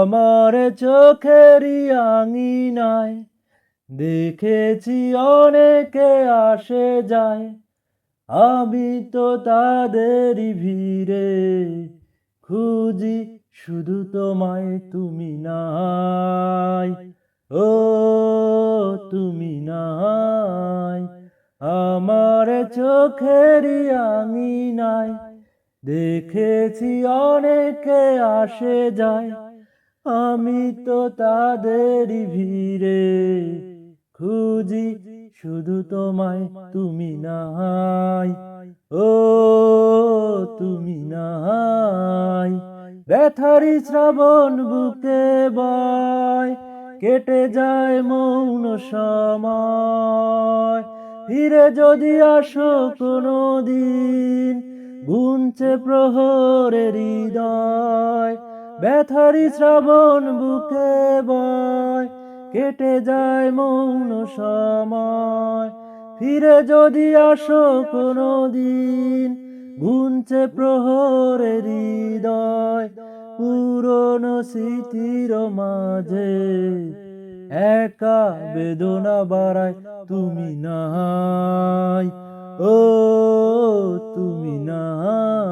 আমার চোখেরই আঙিনায় দেখেছি অনেকে আসে যায়, আমি তো তাদেরই ভিড়ে খুঁজি শুধু তোমায়, তুমি নাই। ও তুমি নাই আমার চোখেরই আঙিনায়, দেখেছি অনেকে আসে যায়, আমি তো তাদেরই ভিড়ে খুঁজি শুধু তোমায়, তুমি নাই। ও তুমি নাই ব্যথারি শ্রাবণ বুকে বয়, কেটে যায় মৌন সময়, ফিরে যদি আসো কোনো দিন গুনছে প্রহরের হৃদয়। ব্যথারি শ্রাবণ বুকে বয়, কেটে যায় মৌন সময়, ফিরে যদি আসো কোনো দিন গুনছে প্রহরের হৃদয়। পুরনো স্মৃতির মাঝে একা বেদনা বাড়ায়, তুমি নাই। ও তুমি নাই।